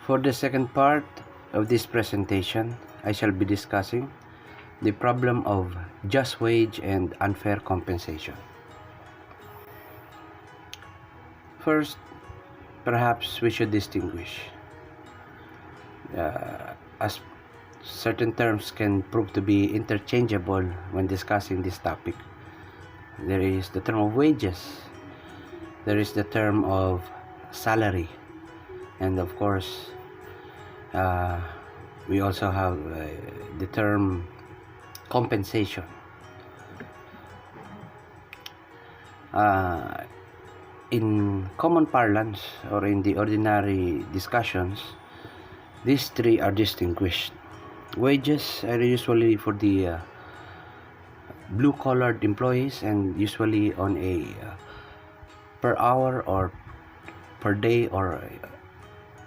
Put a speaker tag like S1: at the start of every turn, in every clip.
S1: For the second part of this presentation, I shall be discussing the problem of just wage and unfair compensation. First, perhaps we should distinguish, as certain terms can prove to be interchangeable when discussing this topic. There is the term of wages, there is the term of salary, and of course we also have the term compensation. In common parlance, or in the ordinary discussions, these three are distinguished. Wages are usually for the blue-collared employees, and usually on a per hour or per day or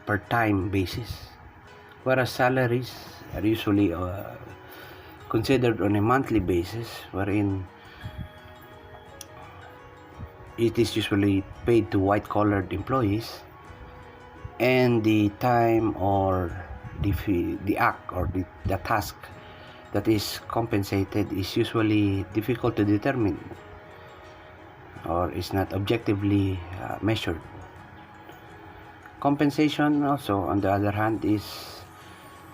S1: per time basis, whereas salaries are usually considered on a monthly basis, wherein it is usually paid to white-collared employees, and the time or the act or the task that is compensated is usually difficult to determine or is not objectively measured. Compensation also, on the other hand, is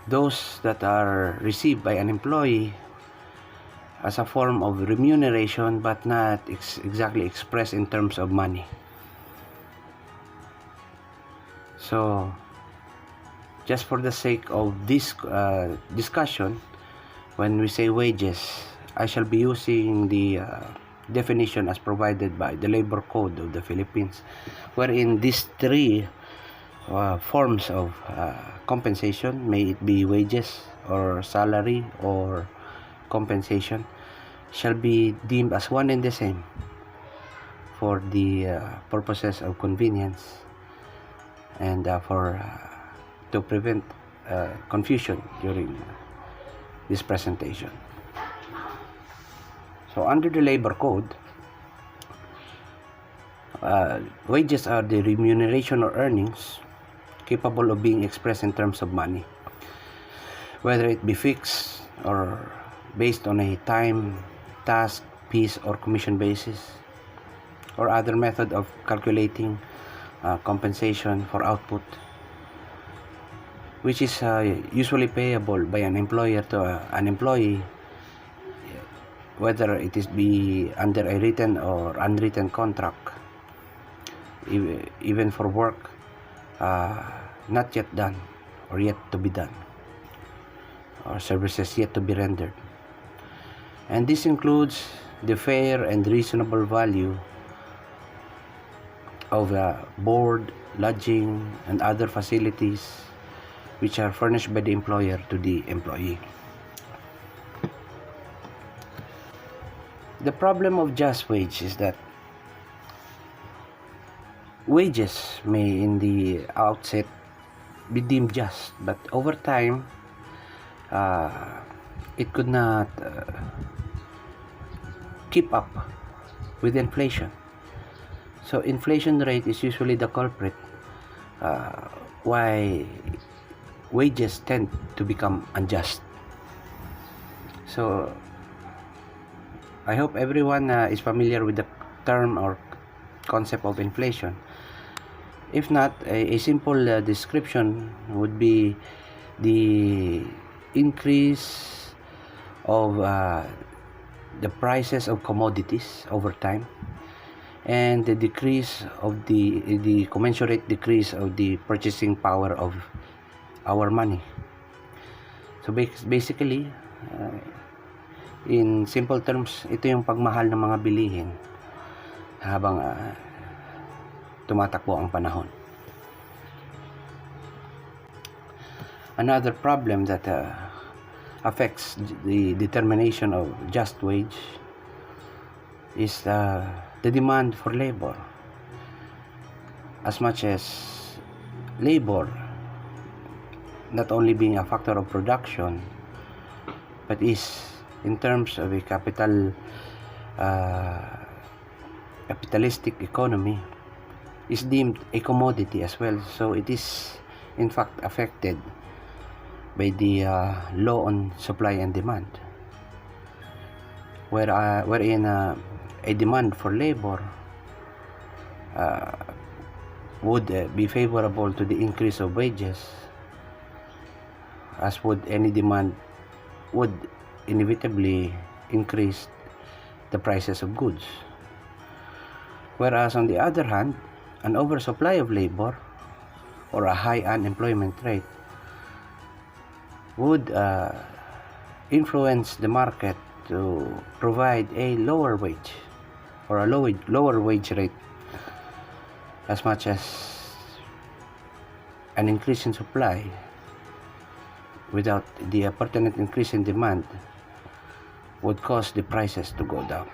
S1: those that are received by an employee as a form of remuneration, but not exactly expressed in terms of money. So, just for the sake of this discussion, when we say wages, I shall be using the definition as provided by the Labor Code of the Philippines, wherein these three forms of compensation, may it be wages or salary or compensation, shall be deemed as one and the same for the purposes of convenience and to prevent confusion during this presentation. So under the Labor Code, wages are the remuneration or earnings capable of being expressed in terms of money, whether it be fixed or based on a time, task, piece, or commission basis, or other method of calculating compensation for output, which is usually payable by an employer to an employee, whether it is be under a written or unwritten contract, even for work not yet done or yet to be done, or services yet to be rendered. And this includes the fair and reasonable value of board, lodging, and other facilities which are furnished by the employer to the employee. The problem of just wage is that wages may in the outset be deemed just, but over time it could not keep up with inflation. So inflation rate is usually the culprit why wages tend to become unjust. So I hope everyone is familiar with the term or concept of inflation. If not, a simple description would be the increase of the prices of commodities over time, and the decrease of the commensurate decrease of the purchasing power of our money. So basically, in simple terms, ito yung pagmahal ng mga bilihin habang tumatakbo ang panahon. Another problem that affects the determination of just wage is the demand for labor. As much as labor not only being a factor of production, but is in terms of a capitalistic economy, is deemed a commodity as well. So it is in fact affected by the law on supply and demand, wherein a demand for labor would be favorable to the increase of wages, as would any demand would inevitably increase the prices of goods. Whereas on the other hand, an oversupply of labor or a high unemployment rate would influence the market to provide a lower wage or a lower wage rate, as much as an increase in supply without the pertinent increase in demand would cause the prices to go down.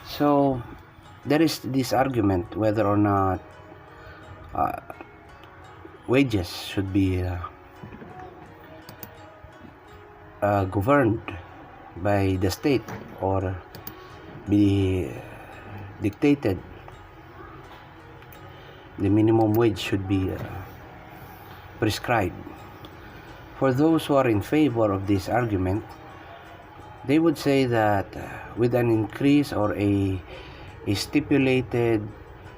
S1: So there is this argument whether or not wages should be governed by the state or be dictated. The minimum wage should be prescribed. For those who are in favor of this argument, they would say that with an increase or a stipulated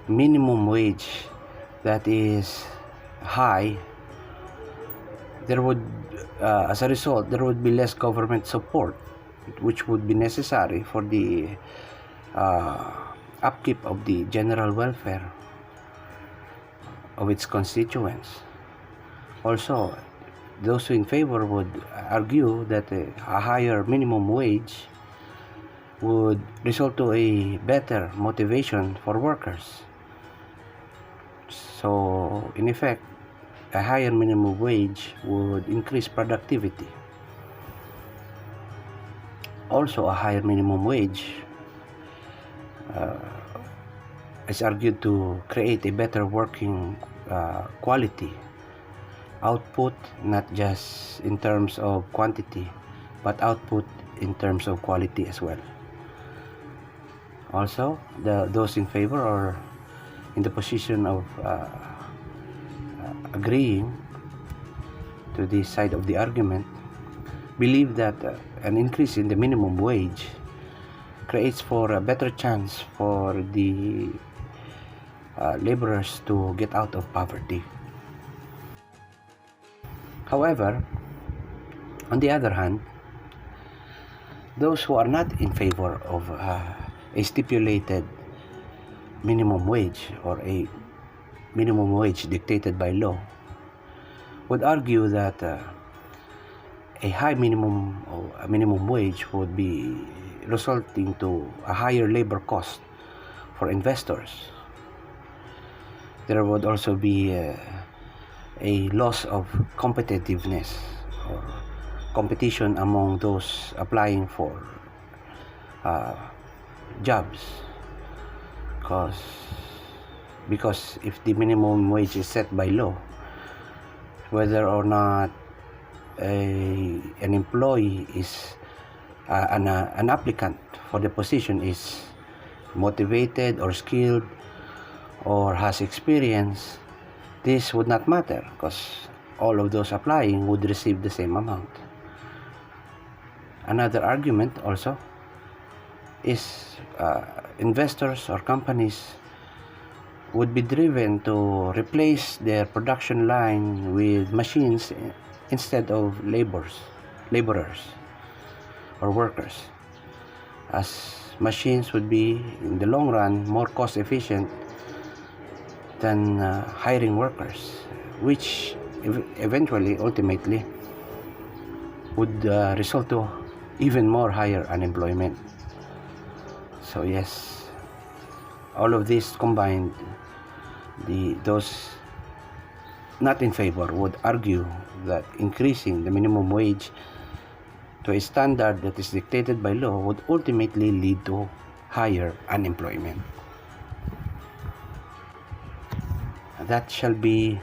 S1: minimum wage that is high, there would as a result there would be less government support, which would be necessary for the upkeep of the general welfare of its constituents. Also, those in favor would argue that a higher minimum wage would result to a better motivation for workers. So, in effect, a higher minimum wage would increase productivity. Also, a higher minimum wage is argued to create a better working quality output, not just in terms of quantity, but output in terms of quality as well. Also, those in favor or in the position of agreeing to this side of the argument believe that an increase in the minimum wage creates for a better chance for the laborers to get out of poverty. However, on the other hand, those who are not in favor of a stipulated minimum wage or a minimum wage dictated by law would argue that a high minimum or a minimum wage would be resulting to a higher labor cost for investors. There would also be a loss of competitiveness or competition among those applying for jobs, because if the minimum wage is set by law, whether or not an employee is an applicant for the position is motivated or skilled or has experience, this would not matter because all of those applying would receive the same amount. Another argument also is investors or companies would be driven to replace their production line with machines instead of laborers or workers, as machines would be in the long run more cost efficient than hiring workers, which eventually ultimately would result to even more higher unemployment. So yes, all of this combined, those not in favor would argue that increasing the minimum wage to a standard that is dictated by law would ultimately lead to higher unemployment. That shall be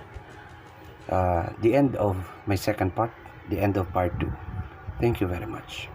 S1: the end of my second part, the end of part 2. Thank you very much.